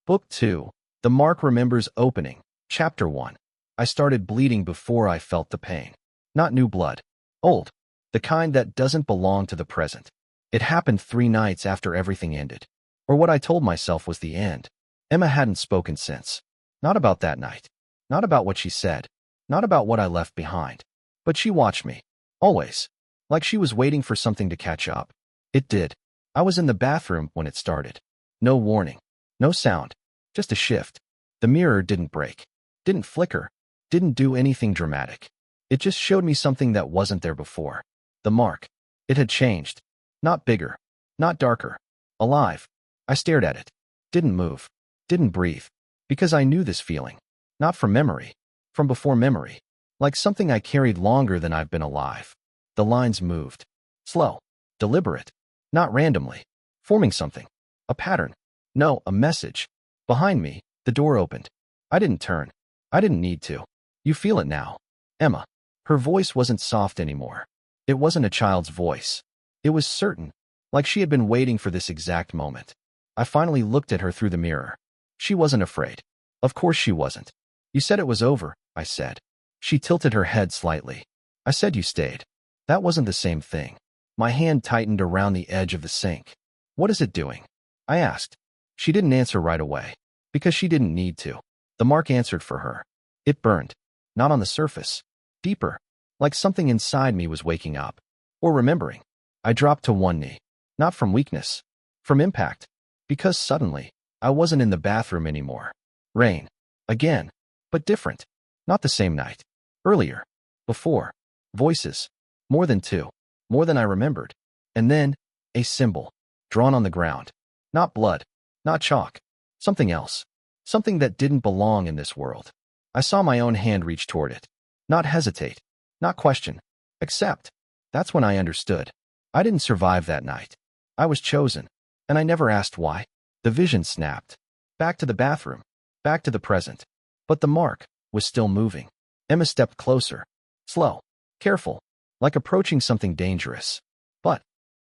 Book 2. The Mark Remembers Opening. Chapter 1. I started bleeding before I felt the pain. Not new blood. Old. The kind that doesn't belong to the present. It happened 3 nights after everything ended. Or what I told myself was the end. Emma hadn't spoken since. Not about that night. Not about what she said. Not about what I left behind. But she watched me. Always. Like she was waiting for something to catch up. It did. I was in the bathroom when it started. No warning. No sound. Just a shift. The mirror didn't break. Didn't flicker. Didn't do anything dramatic. It just showed me something that wasn't there before. The mark. It had changed. Not bigger. Not darker. Alive. I stared at it. Didn't move. Didn't breathe. Because I knew this feeling. Not from memory. From before memory. Like something I carried longer than I've been alive. The lines moved. Slow. Deliberate. Not randomly. Forming something. A pattern. No, a message. Behind me, the door opened. I didn't turn. I didn't need to. You feel it now. Emma. Her voice wasn't soft anymore. It wasn't a child's voice. It was certain, like she had been waiting for this exact moment. I finally looked at her through the mirror. She wasn't afraid. Of course she wasn't. You said it was over, I said. She tilted her head slightly. I said you stayed. That wasn't the same thing. My hand tightened around the edge of the sink. What is it doing? I asked. She didn't answer right away. Because she didn't need to. The mark answered for her. It burned. Not on the surface. Deeper. Like something inside me was waking up. Or remembering. I dropped to one knee. Not from weakness. From impact. Because suddenly, I wasn't in the bathroom anymore. Rain. Again. But different. Not the same night. Earlier. Before. Voices. More than 2. More than I remembered. And then, a symbol. Drawn on the ground. Not blood. Not chalk. Something else. Something that didn't belong in this world. I saw my own hand reach toward it. Not hesitate. Not question. Accept. That's when I understood. I didn't survive that night. I was chosen. And I never asked why. The vision snapped. Back to the bathroom. Back to the present. But the mark was still moving. Emma stepped closer. Slow. Careful. Like approaching something dangerous. But,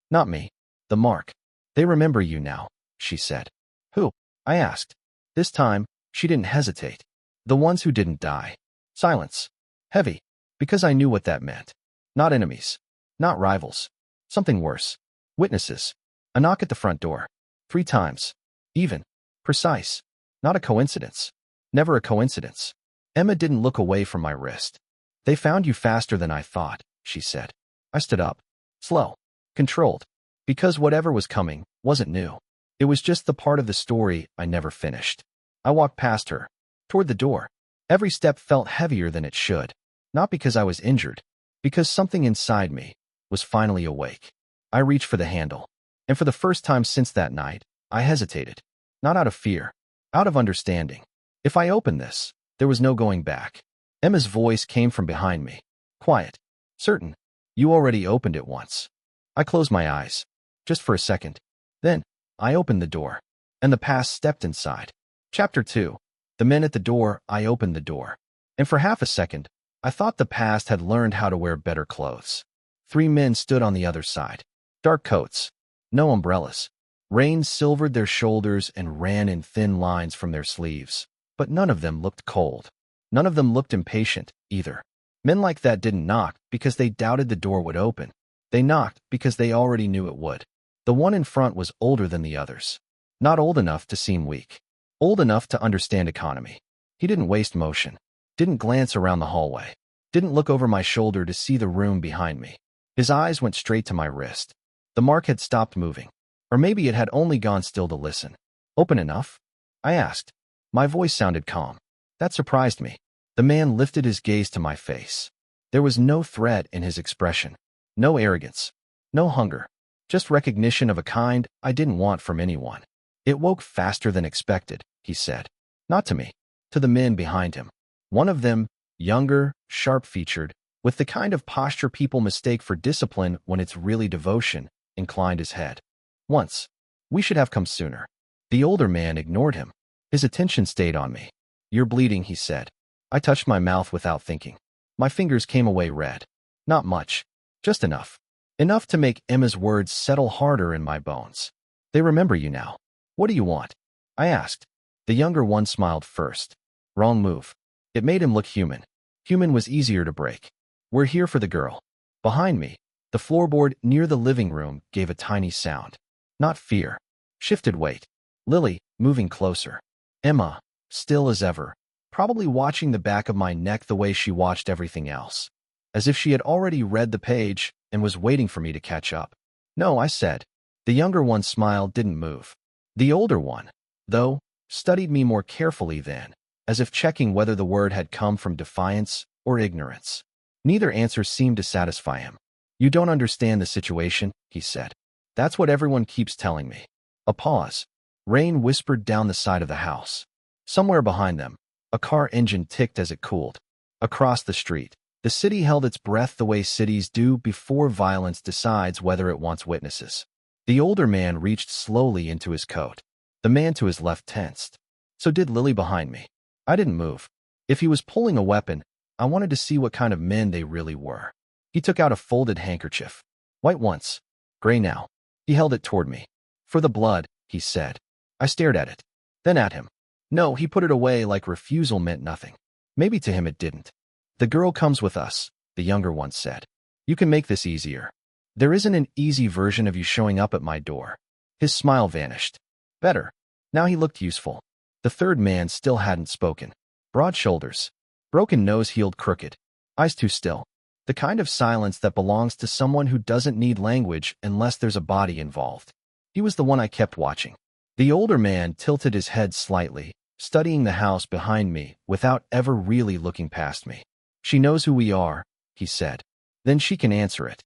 not me. The mark. They remember you now, she said. Who? I asked. This time, she didn't hesitate. The ones who didn't die. Silence. Heavy. Because I knew what that meant. Not enemies. Not rivals. Something worse. Witnesses. A knock at the front door. 3 times. Even. Precise. Not a coincidence. Never a coincidence. Emma didn't look away from my wrist. They found you faster than I thought, she said. I stood up. Slow. Controlled. Because whatever was coming wasn't new. It was just the part of the story I never finished. I walked past her. Toward the door. Every step felt heavier than it should. Not because I was injured. Because something inside me was finally awake. I reached for the handle. And for the first time since that night, I hesitated. Not out of fear. Out of understanding. If I opened this, there was no going back. Emma's voice came from behind me. Quiet. Certain. You already opened it once. I closed my eyes. Just for a second. Then, I opened the door. And the past stepped inside. Chapter 2. The men at the door. I opened the door. And for half a second, I thought the past had learned how to wear better clothes. 3 men stood on the other side. Dark coats. No umbrellas. Rain silvered their shoulders and ran in thin lines from their sleeves. But none of them looked cold. None of them looked impatient, either. Men like that didn't knock because they doubted the door would open. They knocked because they already knew it would. The one in front was older than the others. Not old enough to seem weak. Old enough to understand economy. He didn't waste motion. Didn't glance around the hallway. Didn't look over my shoulder to see the room behind me. His eyes went straight to my wrist. The mark had stopped moving. Or maybe it had only gone still to listen. Open enough? I asked. My voice sounded calm. That surprised me. The man lifted his gaze to my face. There was no threat in his expression. No arrogance. No hunger. Just recognition of a kind I didn't want from anyone. It woke faster than expected, he said. Not to me. To the men behind him. One of them, younger, sharp-featured, with the kind of posture people mistake for discipline when it's really devotion, inclined his head. Once. We should have come sooner. The older man ignored him. His attention stayed on me. You're bleeding, he said. I touched my mouth without thinking. My fingers came away red. Not much. Just enough. Enough to make Emma's words settle harder in my bones. They remember you now. What do you want? I asked. The younger one smiled first. Wrong move. It made him look human. Human was easier to break. We're here for the girl. Behind me, the floorboard near the living room gave a tiny sound. Not fear. Shifted weight. Lily, moving closer. Emma, still as ever, probably watching the back of my neck the way she watched everything else. As if she had already read the page and was waiting for me to catch up. No, I said. The younger one smiled, didn't move. The older one, though, studied me more carefully then, as if checking whether the word had come from defiance or ignorance. Neither answer seemed to satisfy him. You don't understand the situation, he said. That's what everyone keeps telling me. A pause. Rain whispered down the side of the house. Somewhere behind them, a car engine ticked as it cooled. Across the street, the city held its breath the way cities do before violence decides whether it wants witnesses. The older man reached slowly into his coat. The man to his left tensed. So did Lily behind me. I didn't move. If he was pulling a weapon, I wanted to see what kind of men they really were. He took out a folded handkerchief. White once, gray now. He held it toward me. For the blood, he said. I stared at it. Then at him. No, he put it away like refusal meant nothing. Maybe to him it didn't. The girl comes with us, the younger one said. You can make this easier. There isn't an easy version of you showing up at my door. His smile vanished. Better. Now he looked useful. The third man still hadn't spoken. Broad shoulders. Broken nose healed crooked. Eyes too still. The kind of silence that belongs to someone who doesn't need language unless there's a body involved. He was the one I kept watching. The older man tilted his head slightly, studying the house behind me without ever really looking past me. She knows who we are, he said. Then she can answer it.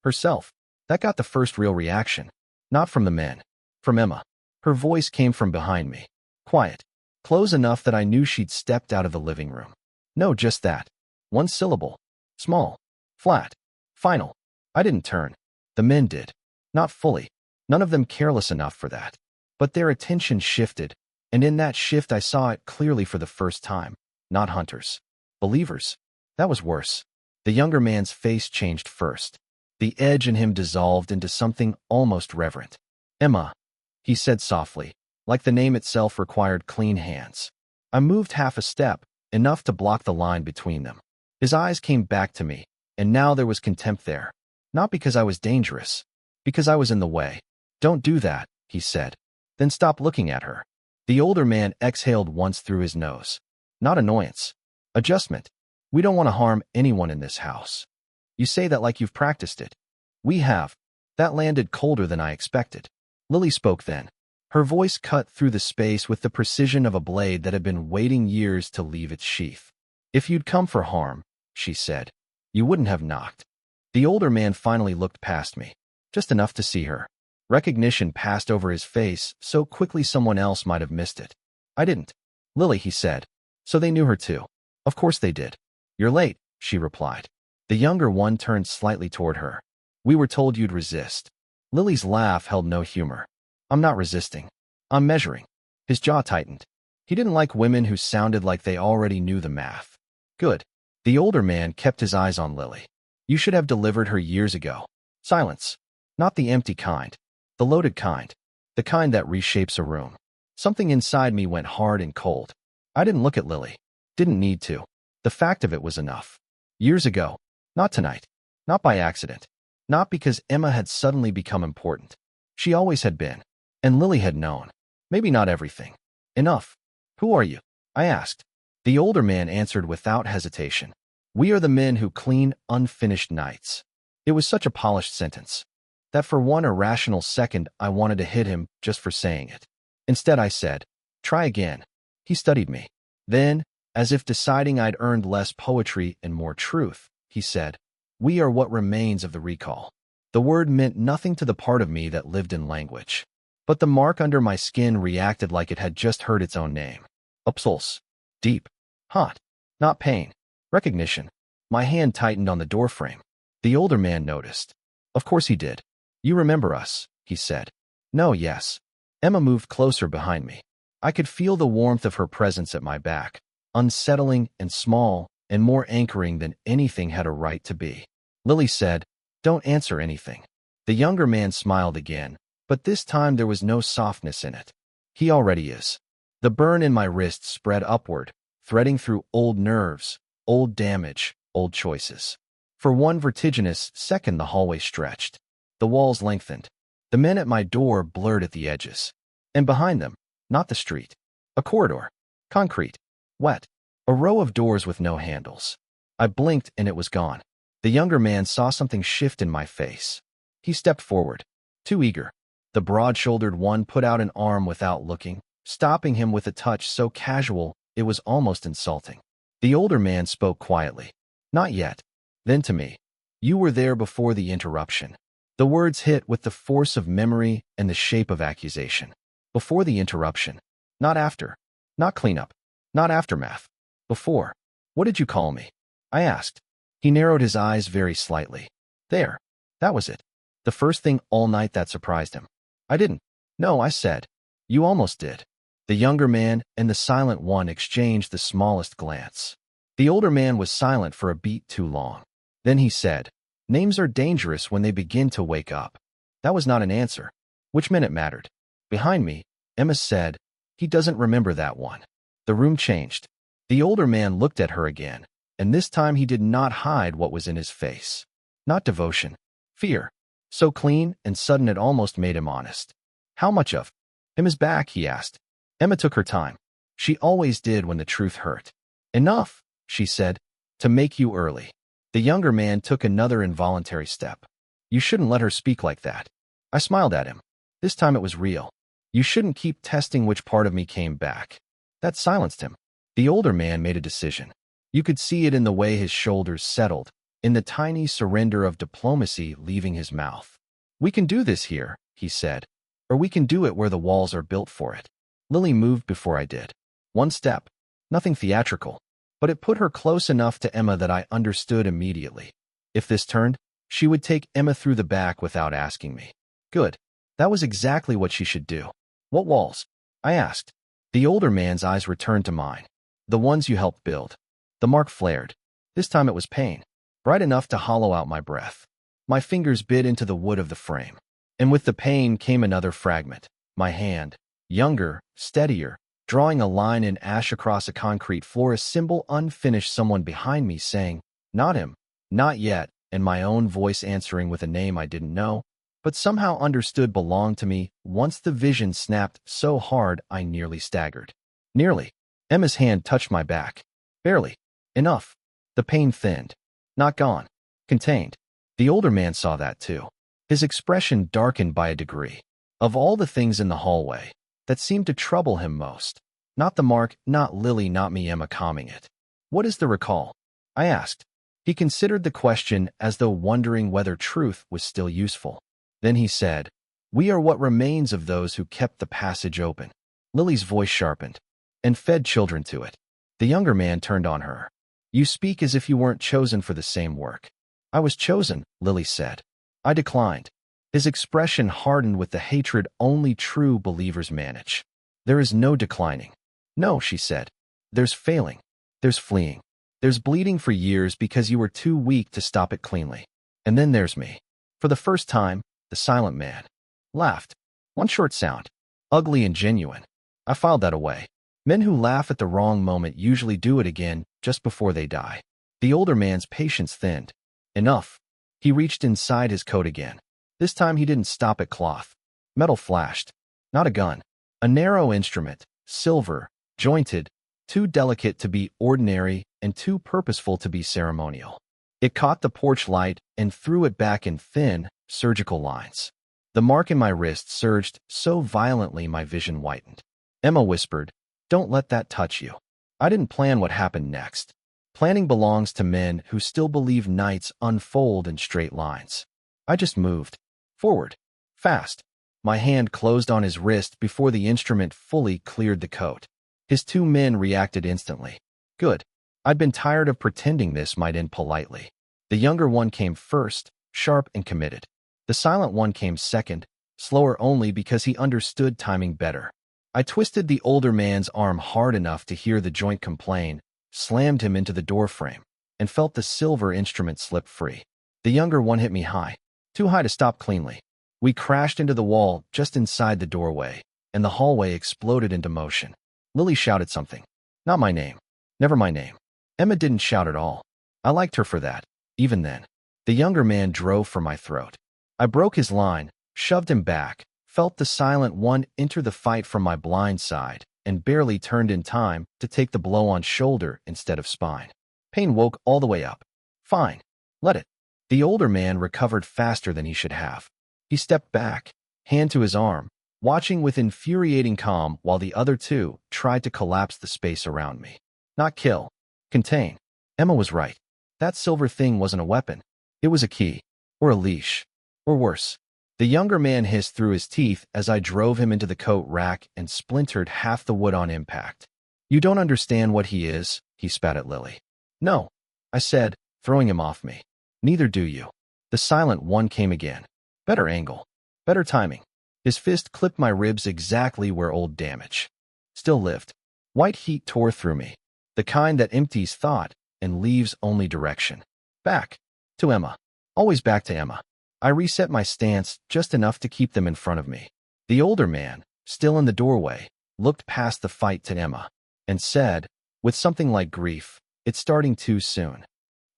Herself. That got the first real reaction. Not from the men. From Emma. Her voice came from behind me. Quiet. Close enough that I knew she'd stepped out of the living room. No, just that. One syllable. Small. Flat. Final. I didn't turn. The men did. Not fully. None of them careless enough for that. But their attention shifted, and in that shift I saw it clearly for the first time. Not hunters. Believers. That was worse. The younger man's face changed first. The edge in him dissolved into something almost reverent. Emma, he said softly, like the name itself required clean hands. I moved half a step, enough to block the line between them. His eyes came back to me, and now there was contempt there. Not because I was dangerous. Because I was in the way. Don't do that, he said. Then stop looking at her. The older man exhaled once through his nose. Not annoyance. Adjustment. We don't want to harm anyone in this house. You say that like you've practiced it. We have. That landed colder than I expected. Lily spoke then. Her voice cut through the space with the precision of a blade that had been waiting years to leave its sheath. If you'd come for harm, she said, you wouldn't have knocked. The older man finally looked past me. Just enough to see her. Recognition passed over his face so quickly someone else might have missed it. I didn't. Lily, he said. So they knew her too. Of course they did. You're late, she replied. The younger one turned slightly toward her. We were told you'd resist. Lily's laugh held no humor. I'm not resisting. I'm measuring. His jaw tightened. He didn't like women who sounded like they already knew the math. Good. The older man kept his eyes on Lily. You should have delivered her years ago. Silence. Not the empty kind. The loaded kind. The kind that reshapes a room. Something inside me went hard and cold. I didn't look at Lily. Didn't need to. The fact of it was enough. Years ago. Not tonight. Not by accident. Not because Emma had suddenly become important. She always had been. And Lily had known. Maybe not everything. Enough. Who are you? I asked. The older man answered without hesitation. We are the men who clean unfinished nights. It was such a polished sentence that for one irrational second I wanted to hit him just for saying it. Instead I said, try again. He studied me. Then, as if deciding I'd earned less poetry and more truth, he said, we are what remains of the recall. The word meant nothing to the part of me that lived in language. But the mark under my skin reacted like it had just heard its own name. A pulse. Deep. Hot. Not pain. Recognition. My hand tightened on the doorframe. The older man noticed. Of course he did. You remember us, he said. No, yes. Emma moved closer behind me. I could feel the warmth of her presence at my back, unsettling and small and more anchoring than anything had a right to be. Lily said, don't answer anything. The younger man smiled again, but this time there was no softness in it. He already is. The burn in my wrist spread upward, threading through old nerves, old damage, old choices. For one vertiginous second the hallway stretched. The walls lengthened. The men at my door blurred at the edges. And behind them, not the street. A corridor. Concrete. Wet. A row of doors with no handles. I blinked and it was gone. The younger man saw something shift in my face. He stepped forward. Too eager. The broad-shouldered one put out an arm without looking, stopping him with a touch so casual it was almost insulting. The older man spoke quietly. Not yet. Then to me. You were there before the interruption. The words hit with the force of memory and the shape of accusation. Before the interruption. Not after. Not cleanup. Not aftermath. Before. What did you call me? I asked. He narrowed his eyes very slightly. There. That was it. The first thing all night that surprised him. I didn't. No, I said. You almost did. The younger man and the silent one exchanged the smallest glance. The older man was silent for a beat too long. Then he said, names are dangerous when they begin to wake up. That was not an answer, which meant it mattered. Behind me, Emma said, he doesn't remember that one. The room changed. The older man looked at her again, and this time he did not hide what was in his face. Not devotion. Fear. So clean and sudden it almost made him honest. How much of him is back, he asked. Emma took her time. She always did when the truth hurt. Enough, she said, to make you early. The younger man took another involuntary step. You shouldn't let her speak like that. I smiled at him. This time it was real. You shouldn't keep testing which part of me came back. That silenced him. The older man made a decision. You could see it in the way his shoulders settled, in the tiny surrender of diplomacy leaving his mouth. We can do this here, he said, or we can do it where the walls are built for it. Lily moved before I did. One step. Nothing theatrical. But it put her close enough to Emma that I understood immediately. If this turned, she would take Emma through the back without asking me. Good. That was exactly what she should do. What walls? I asked. The older man's eyes returned to mine. The ones you helped build. The mark flared. This time it was pain. Bright enough to hollow out my breath. My fingers bit into the wood of the frame. And with the pain came another fragment. My hand. Younger, steadier, drawing a line in ash across a concrete floor, a symbol unfinished, someone behind me saying, not him, not yet, and my own voice answering with a name I didn't know, but somehow understood belonged to me. Once the vision snapped so hard I nearly staggered. Nearly. Emma's hand touched my back. Barely. Enough. The pain thinned. Not gone. Contained. The older man saw that too. His expression darkened by a degree. Of all the things in the hallway, that seemed to trouble him most. Not the mark, not Lily, not me, Emma calming it. What is the recall? I asked. He considered the question as though wondering whether truth was still useful. Then he said, we are what remains of those who kept the passage open. Lily's voice sharpened. And fed children to it. The younger man turned on her. You speak as if you weren't chosen for the same work. I was chosen, Lily said. I declined. His expression hardened with the hatred only true believers manage. There is no declining. No, she said. There's failing. There's fleeing. There's bleeding for years because you were too weak to stop it cleanly. And then there's me. For the first time, the silent man laughed. One short sound. Ugly and genuine. I filed that away. Men who laugh at the wrong moment usually do it again just before they die. The older man's patience thinned. Enough. He reached inside his coat again. This time he didn't stop at cloth. Metal flashed. Not a gun. A narrow instrument, silver, jointed, too delicate to be ordinary and too purposeful to be ceremonial. It caught the porch light and threw it back in thin, surgical lines. The mark in my wrist surged so violently my vision whitened. Emma whispered, don't let that touch you. I didn't plan what happened next. Planning belongs to men who still believe nights unfold in straight lines. I just moved. Forward. Fast. My hand closed on his wrist before the instrument fully cleared the coat. His two men reacted instantly. Good. I'd been tired of pretending this might end politely. The younger one came first, sharp and committed. The silent one came second, slower only because he understood timing better. I twisted the older man's arm hard enough to hear the joint complain, slammed him into the doorframe, and felt the silver instrument slip free. The younger one hit me high. Too high to stop cleanly. We crashed into the wall just inside the doorway, and the hallway exploded into motion. Lily shouted something. Not my name. Never my name. Emma didn't shout at all. I liked her for that. Even then. The younger man drove for my throat. I broke his line, shoved him back, felt the silent one enter the fight from my blind side, and barely turned in time to take the blow on shoulder instead of spine. Pain woke all the way up. Fine. Let it. The older man recovered faster than he should have. He stepped back, hand to his arm, watching with infuriating calm while the other two tried to collapse the space around me. Not kill. Contain. Emma was right. That silver thing wasn't a weapon. It was a key. Or a leash. Or worse. The younger man hissed through his teeth as I drove him into the coat rack and splintered half the wood on impact. You don't understand what he is, he spat at Lily. No, I said, throwing him off me. Neither do you. The silent one came again. Better angle. Better timing. His fist clipped my ribs exactly where old damage still lived. White heat tore through me. The kind that empties thought and leaves only direction. Back. To Emma. Always back to Emma. I reset my stance just enough to keep them in front of me. The older man, still in the doorway, looked past the fight to Emma and said, with something like grief, "It's starting too soon."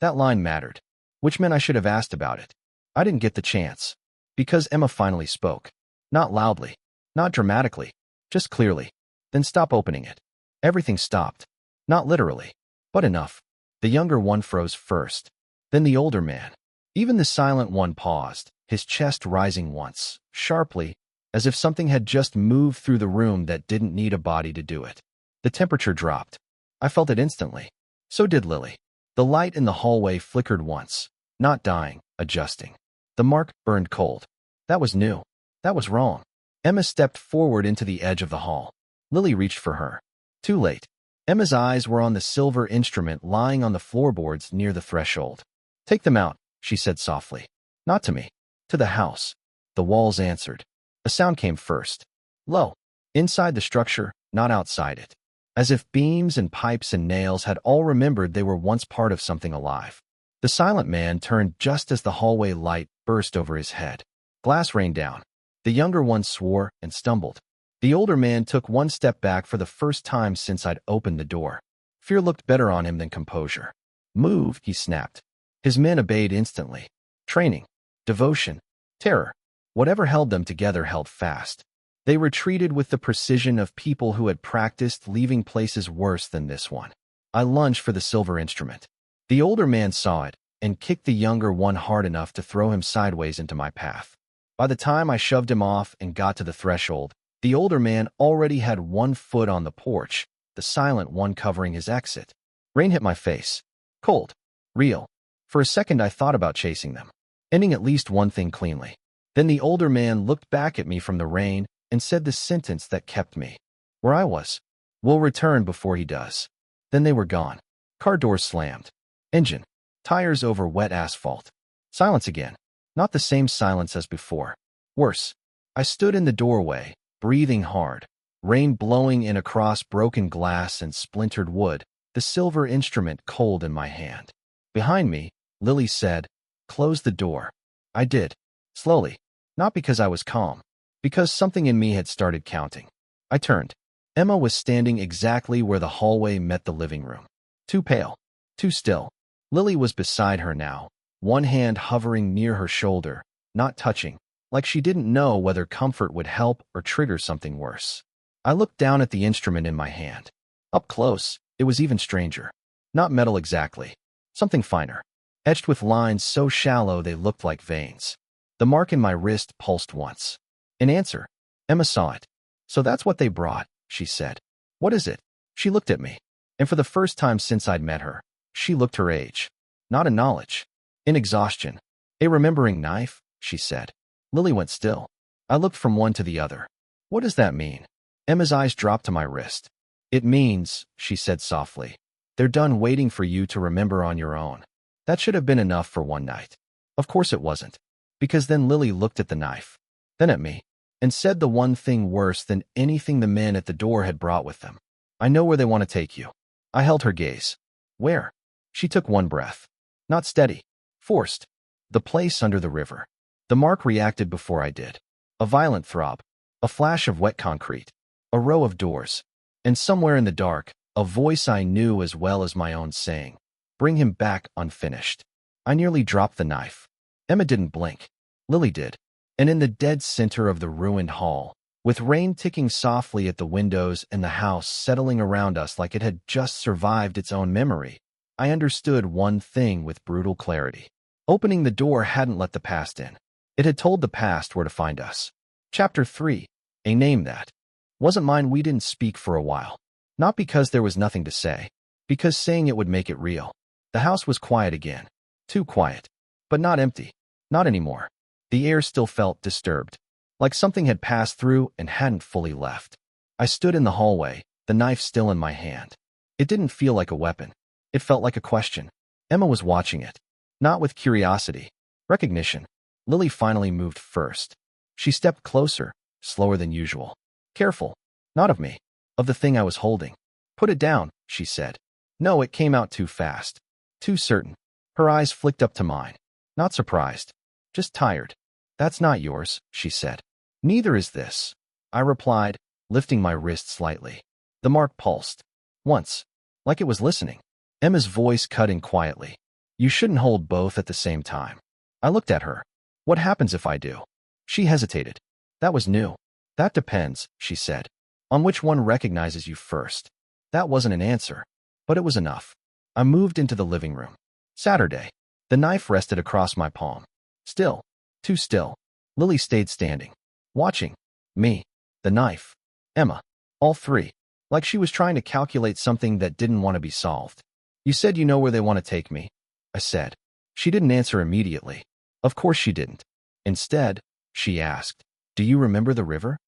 That line mattered, which meant I should have asked about it. I didn't get the chance, because Emma finally spoke. Not loudly, not dramatically, just clearly. Then stop opening it. Everything stopped. Not literally, but enough. The younger one froze first, then the older man. Even the silent one paused, his chest rising once, sharply, as if something had just moved through the room that didn't need a body to do it. The temperature dropped. I felt it instantly. So did Lily. The light in the hallway flickered once, not dying, adjusting. The mark burned cold. That was new. That was wrong. Emma stepped forward into the edge of the hall. Lily reached for her. Too late. Emma's eyes were on the silver instrument lying on the floorboards near the threshold. Take them out, she said softly. Not to me. To the house. The walls answered. A sound came first. Low. Inside the structure, not outside it. As if beams and pipes and nails had all remembered they were once part of something alive. The silent man turned just as the hallway light burst over his head. Glass rained down. The younger one swore and stumbled. The older man took one step back for the first time since I'd opened the door. Fear looked better on him than composure. Move, he snapped. His men obeyed instantly. Training, devotion, terror. Whatever held them together held fast. They retreated with the precision of people who had practiced leaving places worse than this one. I lunged for the silver instrument. The older man saw it and kicked the younger one hard enough to throw him sideways into my path. By the time I shoved him off and got to the threshold, the older man already had one foot on the porch, the silent one covering his exit. Rain hit my face. Cold. Real. For a second I thought about chasing them, ending at least one thing cleanly. Then the older man looked back at me from the rain and said the sentence that kept me where I was. We'll return before he does. Then they were gone. Car doors slammed. Engine. Tires over wet asphalt. Silence again. Not the same silence as before. Worse. I stood in the doorway, breathing hard, rain blowing in across broken glass and splintered wood, the silver instrument cold in my hand. Behind me, Lily said, "Close the door." I did. Slowly. Not because I was calm. Because something in me had started counting. I turned. Emma was standing exactly where the hallway met the living room. Too pale. Too still. Lily was beside her now, one hand hovering near her shoulder, not touching, like she didn't know whether comfort would help or trigger something worse. I looked down at the instrument in my hand. Up close, it was even stranger. Not metal exactly. Something finer. Etched with lines so shallow they looked like veins. The mark in my wrist pulsed once. In answer, Emma saw it. "So that's what they brought," she said. "What is it?" She looked at me. And for the first time since I'd met her, she looked her age. Not in knowledge. In exhaustion. "A remembering knife," she said. Lily went still. I looked from one to the other. "What does that mean?" Emma's eyes dropped to my wrist. "It means," she said softly, "they're done waiting for you to remember on your own." That should have been enough for one night. Of course it wasn't. Because then Lily looked at the knife, then at me, and said the one thing worse than anything the men at the door had brought with them. "I know where they want to take you." I held her gaze. "Where?" She took one breath. Not steady. Forced. "The place under the river." The mark reacted before I did. A violent throb. A flash of wet concrete. A row of doors. And somewhere in the dark, a voice I knew as well as my own saying, "Bring him back unfinished." I nearly dropped the knife. Emma didn't blink. Lily did. And in the dead center of the ruined hall, with rain ticking softly at the windows and the house settling around us like it had just survived its own memory, I understood one thing with brutal clarity. Opening the door hadn't let the past in. It had told the past where to find us. Chapter 3. A name that wasn't mine. We didn't speak for a while. Not because there was nothing to say, because saying it would make it real. The house was quiet again. Too quiet. But not empty. Not anymore. The air still felt disturbed, like something had passed through and hadn't fully left. I stood in the hallway, the knife still in my hand. It didn't feel like a weapon. It felt like a question. Emma was watching it. Not with curiosity. Recognition. Lily finally moved first. She stepped closer, slower than usual. Careful. Not of me. Of the thing I was holding. "Put it down," she said. No, it came out too fast. Too certain. Her eyes flicked up to mine. Not surprised. Just tired. "That's not yours," she said. "Neither is this," I replied, lifting my wrist slightly. The mark pulsed. Once. Like it was listening. Emma's voice cut in quietly. "You shouldn't hold both at the same time." I looked at her. "What happens if I do?" She hesitated. That was new. "That depends," she said. "On which one recognizes you first." That wasn't an answer, but it was enough. I moved into the living room. Saturday. The knife rested across my palm. Still. Too still. Lily stayed standing. Watching. Me. The knife. Emma. All three. Like she was trying to calculate something that didn't want to be solved. "You said you know where they want to take me," I said. She didn't answer immediately. Of course she didn't. Instead, she asked, "Do you remember the river?"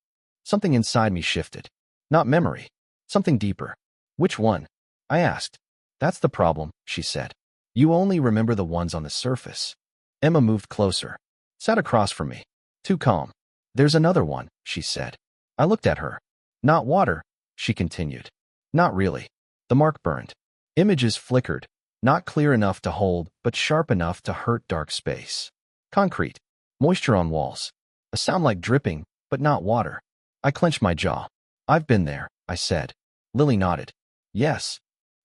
Something inside me shifted. Not memory. Something deeper. "Which one?" I asked. "That's the problem," she said. "You only remember the ones on the surface." Emma moved closer. Sat across from me. Too calm. "There's another one," she said. I looked at her. "Not water," she continued. "Not really." The mark burned. Images flickered. Not clear enough to hold, but sharp enough to hurt dark space. Concrete. Moisture on walls. A sound like dripping, but not water. I clenched my jaw. "I've been there," I said. Lily nodded. "Yes."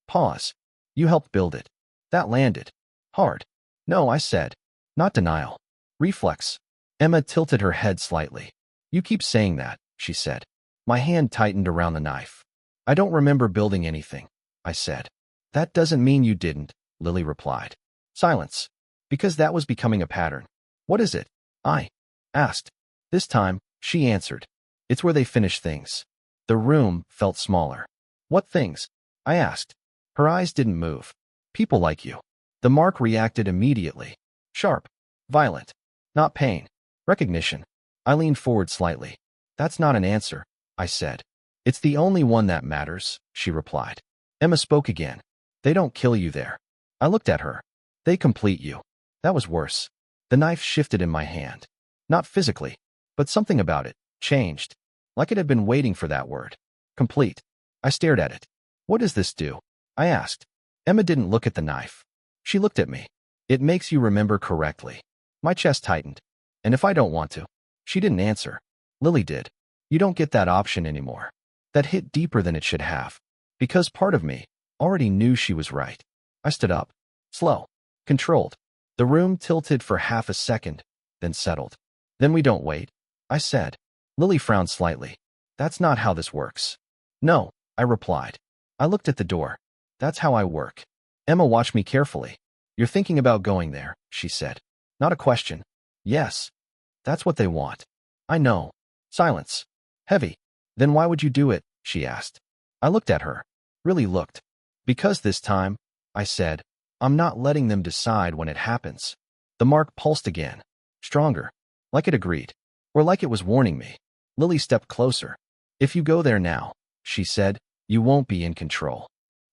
Pause. "You helped build it." That landed. Hard. "No," I said. Not denial. Reflex. Emma tilted her head slightly. "You keep saying that," she said. My hand tightened around the knife. "I don't remember building anything," I said. "That doesn't mean you didn't," Lily replied. Silence. Because that was becoming a pattern. "What is it?" I asked. This time, she answered. "It's where they finish things." The room felt smaller. "What things?" I asked. Her eyes didn't move. "People like you." The mark reacted immediately. Sharp. Violent. Not pain. Recognition. I leaned forward slightly. "That's not an answer," I said. "It's the only one that matters," she replied. Emma spoke again. "They don't kill you there." I looked at her. "They complete you." That was worse. The knife shifted in my hand. Not physically, but something about it changed. Like it had been waiting for that word. Complete. I stared at it. "What does this do?" I asked. Emma didn't look at the knife. She looked at me. "It makes you remember correctly." My chest tightened. "And if I don't want to?" She didn't answer. Lily did. "You don't get that option anymore." That hit deeper than it should have. Because part of me already knew she was right. I stood up. Slow. Controlled. The room tilted for half a second, then settled. "Then we don't wait," I said. Lily frowned slightly. "That's not how this works." "No," I replied. I looked at the door. "That's how I work." Emma watched me carefully. "You're thinking about going there," she said. Not a question. "Yes." "That's what they want." "I know." Silence. Heavy. "Then why would you do it?" she asked. I looked at her. Really looked. "Because this time," I said, "I'm not letting them decide when it happens." The mark pulsed again. Stronger. Like it agreed. Or like it was warning me. Lily stepped closer. "If you go there now," she said, "you won't be in control."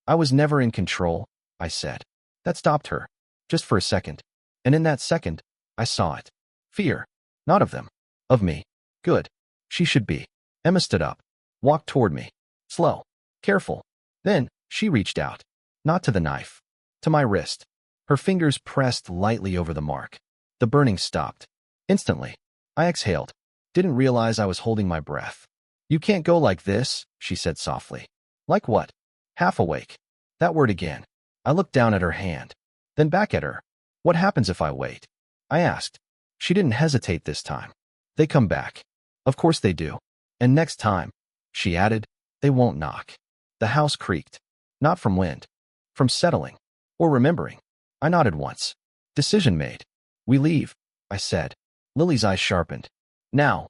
"I was never in control," I said. That stopped her. Just for a second. And in that second, I saw it. Fear. Not of them. Of me. Good. She should be. Emma stood up. Walked toward me. Slow. Careful. Then, she reached out. Not to the knife. To my wrist. Her fingers pressed lightly over the mark. The burning stopped. Instantly. I exhaled. Didn't realize I was holding my breath. "You can't go like this," she said softly. Like what? Half awake. That word again. I looked down at her hand, then back at her. What happens if I wait? I asked. She didn't hesitate this time. They come back. Of course they do. And next time, she added, they won't knock. The house creaked. Not from wind. From settling. Or remembering. I nodded once. Decision made. We leave, I said. Lily's eyes sharpened. Now.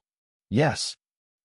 Yes.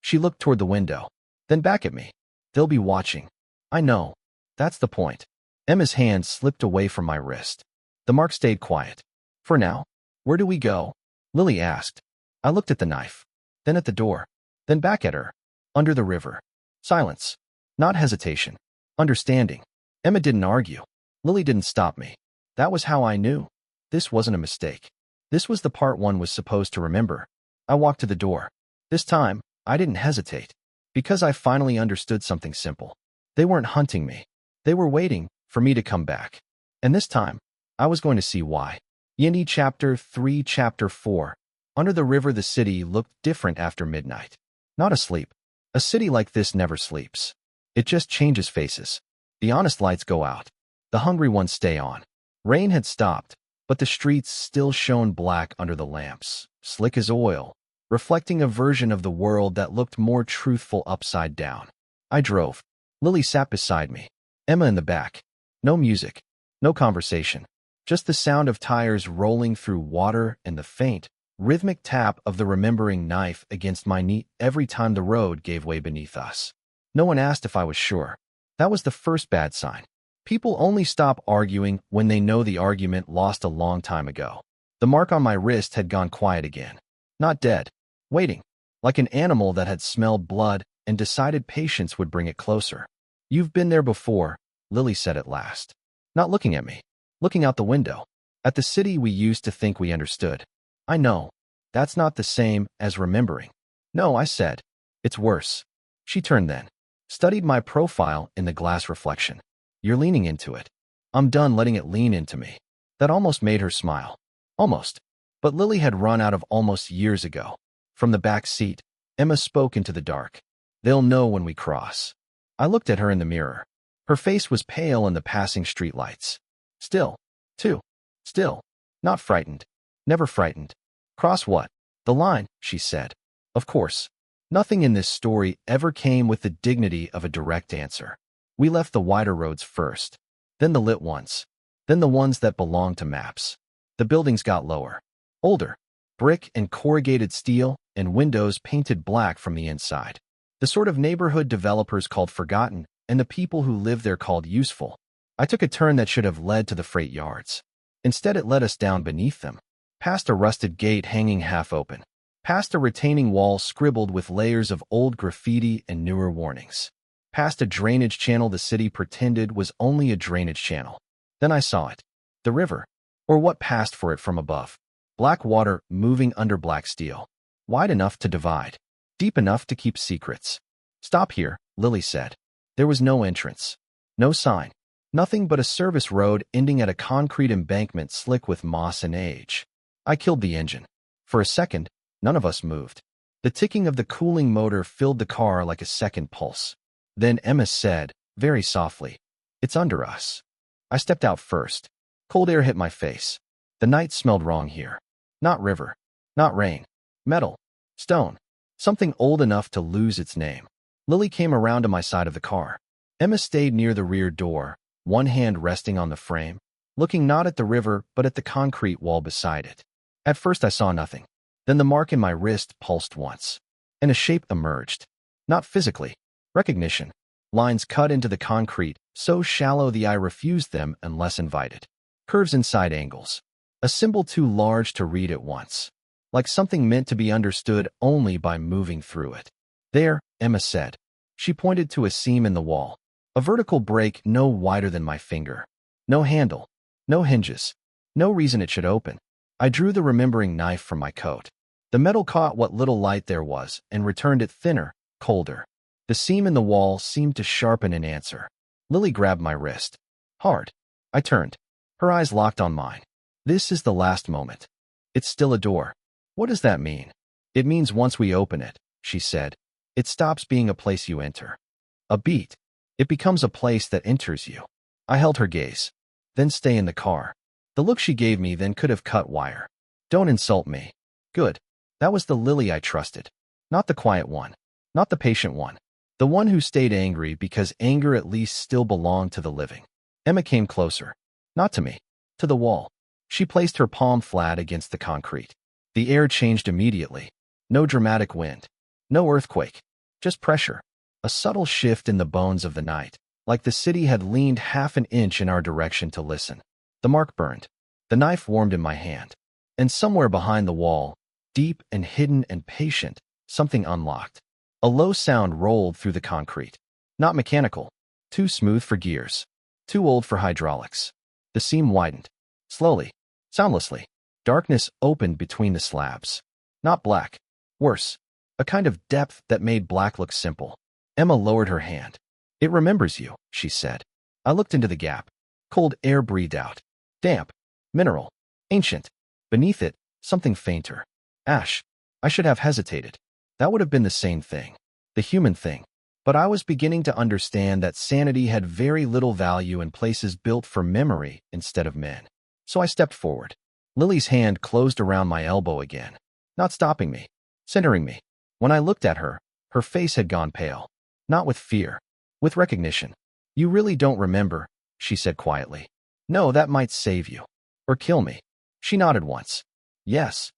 She looked toward the window, then back at me. They'll be watching. I know. That's the point. Emma's hand slipped away from my wrist. The mark stayed quiet. For now. Where do we go? Lily asked. I looked at the knife, then at the door, then back at her. Under the river. Silence. Not hesitation. Understanding. Emma didn't argue. Lily didn't stop me. That was how I knew. This wasn't a mistake. This was the part one was supposed to remember. I walked to the door. This time, I didn't hesitate. Because I finally understood something simple. They weren't hunting me. They were waiting for me to come back. And this time, I was going to see why. Yindi Chapter 3 Chapter 4. Under the river the city looked different after midnight. Not asleep. A city like this never sleeps. It just changes faces. The honest lights go out. The hungry ones stay on. Rain had stopped, but the streets still shone black under the lamps, slick as oil, reflecting a version of the world that looked more truthful upside down. I drove. Lily sat beside me. Emma in the back. No music. No conversation. Just the sound of tires rolling through water and the faint, rhythmic tap of the remembering knife against my knee every time the road gave way beneath us. No one asked if I was sure. That was the first bad sign. People only stop arguing when they know the argument lost a long time ago. The mark on my wrist had gone quiet again. Not dead. Waiting. Like an animal that had smelled blood and decided patience would bring it closer. You've been there before, Lily said at last. Not looking at me. Looking out the window. At the city we used to think we understood. I know. That's not the same as remembering. No, I said. It's worse. She turned then. Studied my profile in the glass reflection. You're leaning into it. I'm done letting it lean into me. That almost made her smile. Almost. But Lily had run out of almost years ago. From the back seat, Emma spoke into the dark. They'll know when we cross. I looked at her in the mirror. Her face was pale in the passing streetlights. Still. Too. Still. Not frightened. Never frightened. Cross what? The line, she said. Of course. Nothing in this story ever came with the dignity of a direct answer. We left the wider roads first, then the lit ones, then the ones that belonged to maps. The buildings got lower, older, brick and corrugated steel and windows painted black from the inside. The sort of neighborhood developers called forgotten and the people who live there called useful. I took a turn that should have led to the freight yards. Instead it led us down beneath them, past a rusted gate hanging half open, past a retaining wall scribbled with layers of old graffiti and newer warnings. Past a drainage channel the city pretended was only a drainage channel. Then I saw it. The river. Or what passed for it from above. Black water moving under black steel. Wide enough to divide. Deep enough to keep secrets. Stop here, Lily said. There was no entrance. No sign. Nothing but a service road ending at a concrete embankment slick with moss and age. I killed the engine. For a second, none of us moved. The ticking of the cooling motor filled the car like a second pulse. Then Emma said, very softly, it's under us. I stepped out first. Cold air hit my face. The night smelled wrong here. Not river. Not rain. Metal. Stone. Something old enough to lose its name. Lily came around to my side of the car. Emma stayed near the rear door, one hand resting on the frame, looking not at the river but at the concrete wall beside it. At first I saw nothing. Then the mark in my wrist pulsed once. And a shape emerged. Not physically. Recognition. Lines cut into the concrete, so shallow the eye refused them unless invited. Curves inside angles. A symbol too large to read at once. Like something meant to be understood only by moving through it. There, Emma said. She pointed to a seam in the wall. A vertical break no wider than my finger. No handle. No hinges. No reason it should open. I drew the remembering knife from my coat. The metal caught what little light there was and returned it thinner, colder. The seam in the wall seemed to sharpen in answer. Lily grabbed my wrist. Hard. I turned. Her eyes locked on mine. This is the last moment. It's still a door. What does that mean? It means once we open it, she said, it stops being a place you enter. A beat. It becomes a place that enters you. I held her gaze. Then stay in the car. The look she gave me then could have cut wire. Don't insult me. Good. That was the Lily I trusted. Not the quiet one. Not the patient one. The one who stayed angry because anger at least still belonged to the living. Emma came closer. Not to me. To the wall. She placed her palm flat against the concrete. The air changed immediately. No dramatic wind. No earthquake. Just pressure. A subtle shift in the bones of the night, like the city had leaned half an inch in our direction to listen. The mark burned. The knife warmed in my hand. And somewhere behind the wall, deep and hidden and patient, something unlocked. A low sound rolled through the concrete. Not mechanical. Too smooth for gears. Too old for hydraulics. The seam widened. Slowly. Soundlessly. Darkness opened between the slabs. Not black. Worse. A kind of depth that made black look simple. Emma lowered her hand. It remembers you, she said. I looked into the gap. Cold air breathed out. Damp. Mineral. Ancient. Beneath it, something fainter. Ash. I should have hesitated. That would have been the same thing. The human thing. But I was beginning to understand that sanity had very little value in places built for memory instead of men. So I stepped forward. Lily's hand closed around my elbow again. Not stopping me. Centering me. When I looked at her, her face had gone pale. Not with fear. With recognition. You really don't remember, she said quietly. No, that might save you. Or kill me. She nodded once. Yes.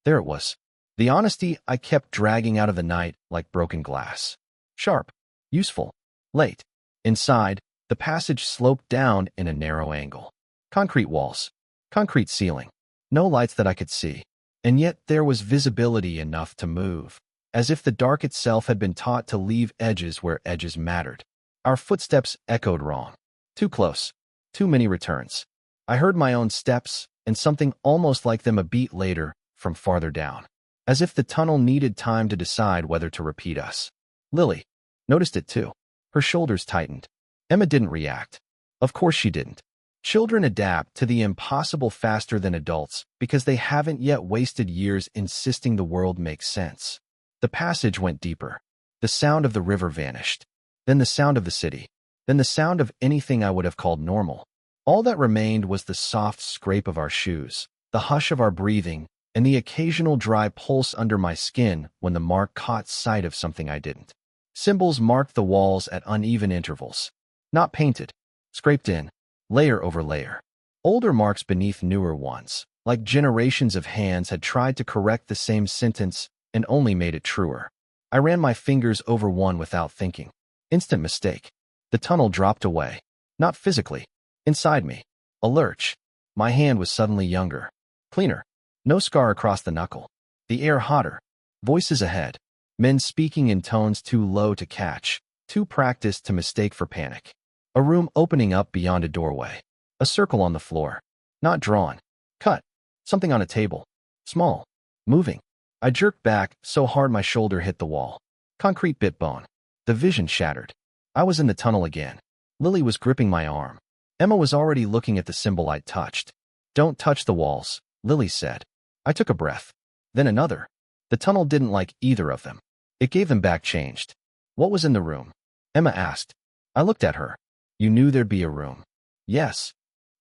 There it was. The honesty I kept dragging out of the night like broken glass. Sharp. Useful. Late. Inside, the passage sloped down in a narrow angle. Concrete walls. Concrete ceiling. No lights that I could see. And yet there was visibility enough to move. As if the dark itself had been taught to leave edges where edges mattered. Our footsteps echoed wrong. Too close. Too many returns. I heard my own steps, and something almost like them a beat later, from farther down. As if the tunnel needed time to decide whether to repeat us. Lily noticed it too. Her shoulders tightened. Emma didn't react. Of course she didn't. Children adapt to the impossible faster than adults because they haven't yet wasted years insisting the world makes sense. The passage went deeper. The sound of the river vanished. Then the sound of the city. Then the sound of anything I would have called normal. All that remained was the soft scrape of our shoes, the hush of our breathing, and the occasional dry pulse under my skin when the mark caught sight of something I didn't. Symbols marked the walls at uneven intervals. Not painted. Scraped in. Layer over layer. Older marks beneath newer ones, like generations of hands had tried to correct the same sentence and only made it truer. I ran my fingers over one without thinking. Instant mistake. The tunnel dropped away. Not physically. Inside me. A lurch. My hand was suddenly younger. Cleaner. No scar across the knuckle. The air hotter. Voices ahead. Men speaking in tones too low to catch. Too practiced to mistake for panic. A room opening up beyond a doorway. A circle on the floor. Not drawn. Cut. Something on a table. Small. Moving. I jerked back so hard my shoulder hit the wall. Concrete bit bone. The vision shattered. I was in the tunnel again. Lily was gripping my arm. Emma was already looking at the symbol I'd touched. Don't touch the walls, Lily said. I took a breath. Then another. The tunnel didn't like either of them. It gave them back changed. What was in the room? Emma asked. I looked at her. You knew there'd be a room. Yes.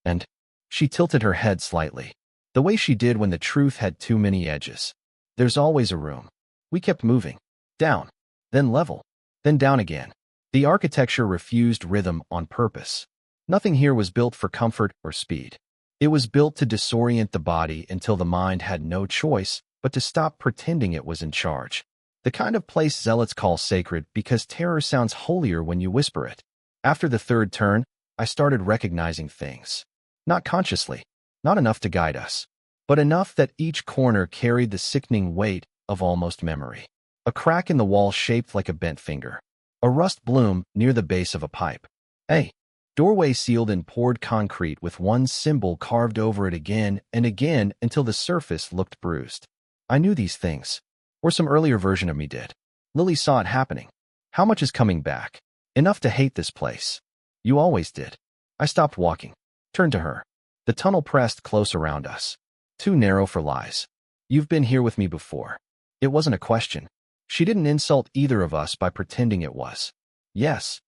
And she tilted her head slightly. The way she did when the truth had too many edges. There's always a room. We kept moving. Down. Then level. Then down again. The architecture refused rhythm on purpose. Nothing here was built for comfort or speed. It was built to disorient the body until the mind had no choice but to stop pretending it was in charge. The kind of place zealots call sacred because terror sounds holier when you whisper it. After the third turn, I started recognizing things. Not consciously, not enough to guide us, but enough that each corner carried the sickening weight of almost memory. A crack in the wall shaped like a bent finger. A rust bloom near the base of a pipe. A doorway sealed in poured concrete with one symbol carved over it again and again until the surface looked bruised. I knew these things. Or some earlier version of me did. Lily saw it happening. How much is coming back? Enough to hate this place. You always did. I stopped walking. Turned to her. The tunnel pressed close around us. Too narrow for lies. You've been here with me before. It wasn't a question. She didn't insult either of us by pretending it was. Yes.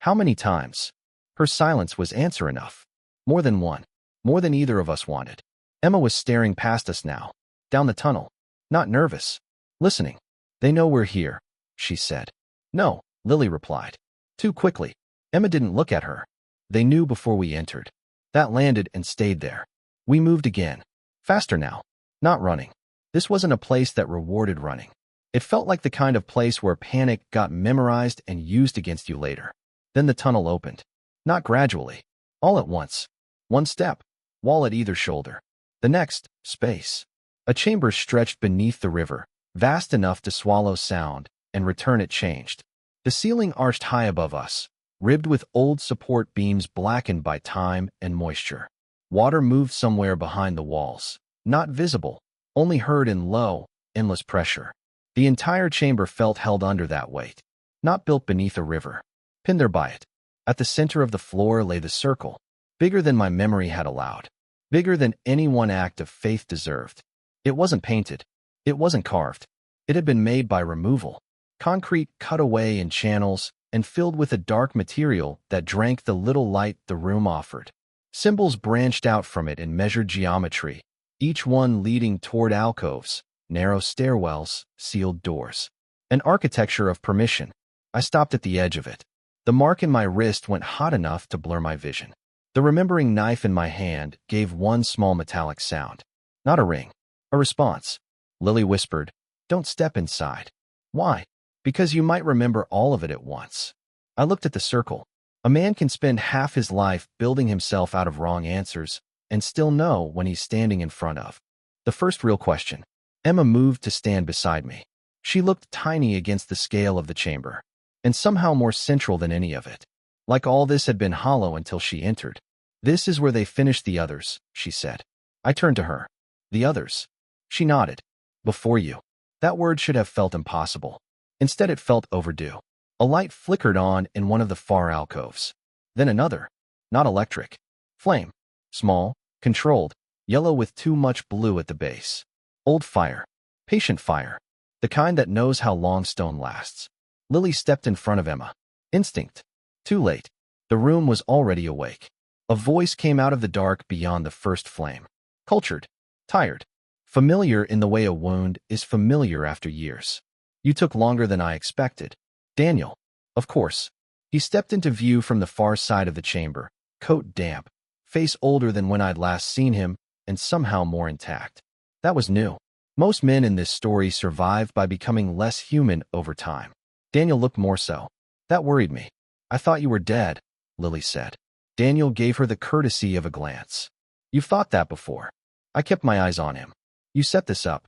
How many times? Her silence was answer enough. More than one. More than either of us wanted. Emma was staring past us now. Down the tunnel. Not nervous. Listening. They know we're here, she said. No, Lily replied. Too quickly. Emma didn't look at her. They knew before we entered. That landed and stayed there. We moved again. Faster now. Not running. This wasn't a place that rewarded running. It felt like the kind of place where panic got memorized and used against you later. Then the tunnel opened. Not gradually. All at once. One step. Wall at either shoulder. The next, space. A chamber stretched beneath the river, vast enough to swallow sound, and return it changed. The ceiling arched high above us, ribbed with old support beams blackened by time and moisture. Water moved somewhere behind the walls. Not visible, only heard in low, endless pressure. The entire chamber felt held under that weight. Not built beneath a river. Pinned there by it. At the center of the floor lay the circle. Bigger than my memory had allowed. Bigger than any one act of faith deserved. It wasn't painted. It wasn't carved. It had been made by removal. Concrete cut away in channels and filled with a dark material that drank the little light the room offered. Symbols branched out from it in measured geometry, each one leading toward alcoves, narrow stairwells, sealed doors. An architecture of permission. I stopped at the edge of it. The mark in my wrist went hot enough to blur my vision. The remembering knife in my hand gave one small metallic sound. Not a ring. A response. Lily whispered, "Don't step inside." Why? Because you might remember all of it at once. I looked at the circle. A man can spend half his life building himself out of wrong answers and still know when he's standing in front of the first real question. Emma moved to stand beside me. She looked tiny against the scale of the chamber, and somehow more central than any of it. Like all this had been hollow until she entered. "This is where they finished the others," she said. I turned to her. "The others?" She nodded. "Before you." That word should have felt impossible. Instead it felt overdue. A light flickered on in one of the far alcoves. Then another. Not electric. Flame. Small, controlled, yellow with too much blue at the base. Old fire. Patient fire. The kind that knows how long stone lasts. Lily stepped in front of Emma. Instinct. Too late. The room was already awake. A voice came out of the dark beyond the first flame. Cultured. Tired. Familiar in the way a wound is familiar after years. "You took longer than I expected." Daniel. Of course. He stepped into view from the far side of the chamber, coat damp, face older than when I'd last seen him, and somehow more intact. That was new. Most men in this story survive by becoming less human over time. Daniel looked more so. That worried me. "I thought you were dead," Lily said. Daniel gave her the courtesy of a glance. "You've thought that before." I kept my eyes on him. "You set this up."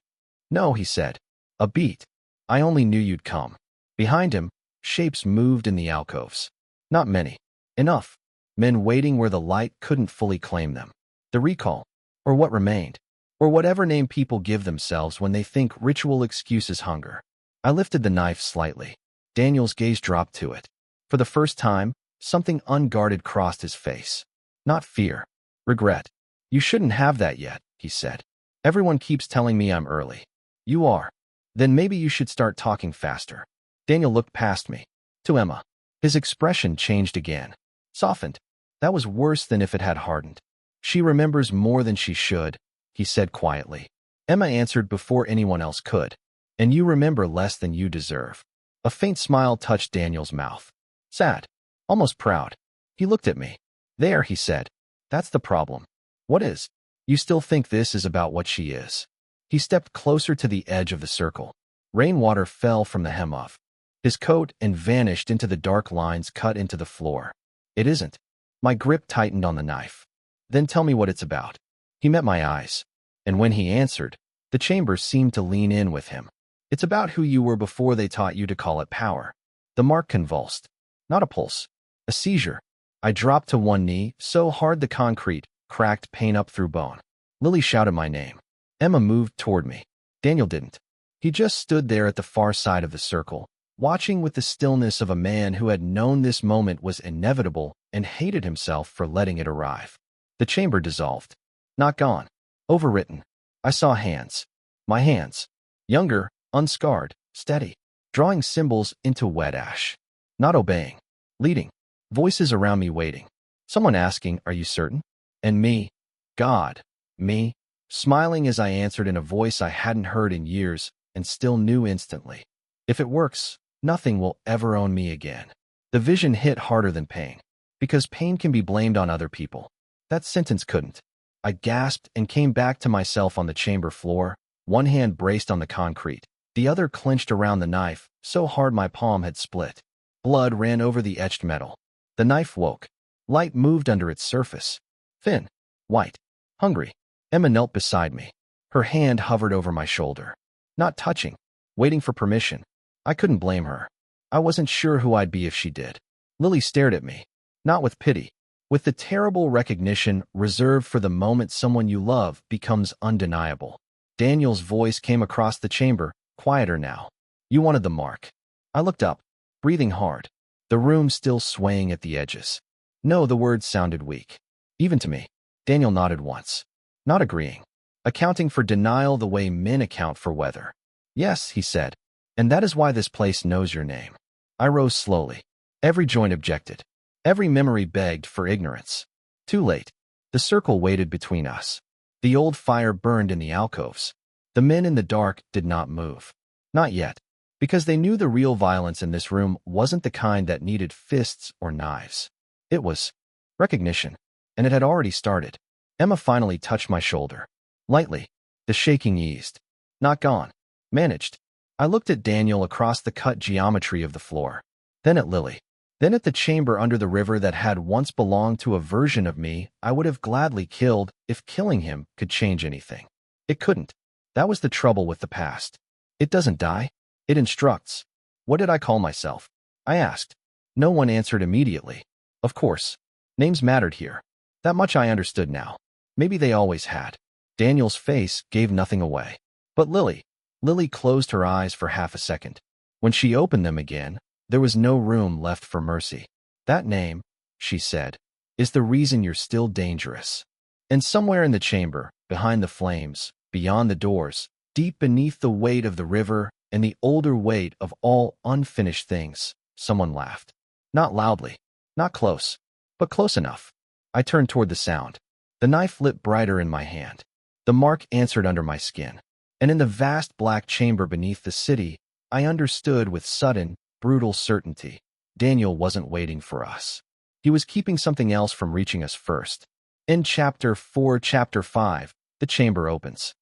"No," he said. "A beat. I only knew you'd come." Behind him, shapes moved in the alcoves. Not many. Enough. Men waiting where the light couldn't fully claim them. The recall. Or what remained. Or whatever name people give themselves when they think ritual excuses hunger. I lifted the knife slightly. Daniel's gaze dropped to it. For the first time, something unguarded crossed his face. Not fear. Regret. "You shouldn't have that yet," he said. "Everyone keeps telling me I'm early." "You are. Then maybe you should start talking faster." Daniel looked past me. To Emma. His expression changed again. Softened. That was worse than if it had hardened. "She remembers more than she should," he said quietly. Emma answered before anyone else could. "And you remember less than you deserve." A faint smile touched Daniel's mouth. Sad. Almost proud. He looked at me. "There," he said. "That's the problem." "What is?" "You still think this is about what she is." He stepped closer to the edge of the circle. Rainwater fell from the hem of his coat and vanished into the dark lines cut into the floor. "It isn't." My grip tightened on the knife. "Then tell me what it's about." He met my eyes. And when he answered, the chamber seemed to lean in with him. "It's about who you were before they taught you to call it power." The mark convulsed. Not a pulse. A seizure. I dropped to one knee, so hard the concrete cracked pain up through bone. Lily shouted my name. Emma moved toward me. Daniel didn't. He just stood there at the far side of the circle, watching with the stillness of a man who had known this moment was inevitable and hated himself for letting it arrive. The chamber dissolved. Not gone. Overwritten. I saw hands. My hands. Younger, unscarred, steady. Drawing symbols into wet ash. Not obeying. Leading. Voices around me waiting. Someone asking, "Are you certain?" And me, God, me, smiling as I answered in a voice I hadn't heard in years and still knew instantly. If it works, nothing will ever own me again. The vision hit harder than pain, because pain can be blamed on other people. That sentence couldn't. I gasped and came back to myself on the chamber floor, one hand braced on the concrete, the other clenched around the knife, so hard my palm had split. Blood ran over the etched metal. The knife woke. Light moved under its surface. Thin, white, hungry. Emma knelt beside me. Her hand hovered over my shoulder. Not touching, waiting for permission. I couldn't blame her. I wasn't sure who I'd be if she did. Lily stared at me, not with pity, with the terrible recognition reserved for the moment someone you love becomes undeniable. Daniel's voice came across the chamber, quieter now. "You wanted the mark." I looked up, breathing hard, the room still swaying at the edges. No, the words sounded weak. Even to me. Daniel nodded once, not agreeing, accounting for denial the way men account for weather. "Yes," he said, "and that is why this place knows your name." I rose slowly. Every joint objected. Every memory begged for ignorance. Too late. The circle waited between us. The old fire burned in the alcoves. The men in the dark did not move. Not yet, because they knew the real violence in this room wasn't the kind that needed fists or knives. It was recognition, and it had already started. Emma finally touched my shoulder. Lightly, the shaking eased. Not gone. Managed. I looked at Daniel across the cut geometry of the floor. Then at Lily. Then at the chamber under the river that had once belonged to a version of me I would have gladly killed if killing him could change anything. It couldn't. That was the trouble with the past. It doesn't die. It instructs. What did I call myself? I asked. No one answered immediately. Of course. Names mattered here. That much I understood now. Maybe they always had. Daniel's face gave nothing away. But Lily closed her eyes for half a second. When she opened them again, there was no room left for mercy. "That name," she said, "is the reason you're still dangerous." And somewhere in the chamber, behind the flames, beyond the doors, deep beneath the weight of the river and the older weight of all unfinished things, someone laughed. Not loudly, not close, but close enough. I turned toward the sound. The knife lit brighter in my hand. The mark answered under my skin. And in the vast black chamber beneath the city, I understood with sudden, brutal certainty. Daniel wasn't waiting for us. He was keeping something else from reaching us first. In Chapter 4, Chapter 5, the chamber opens.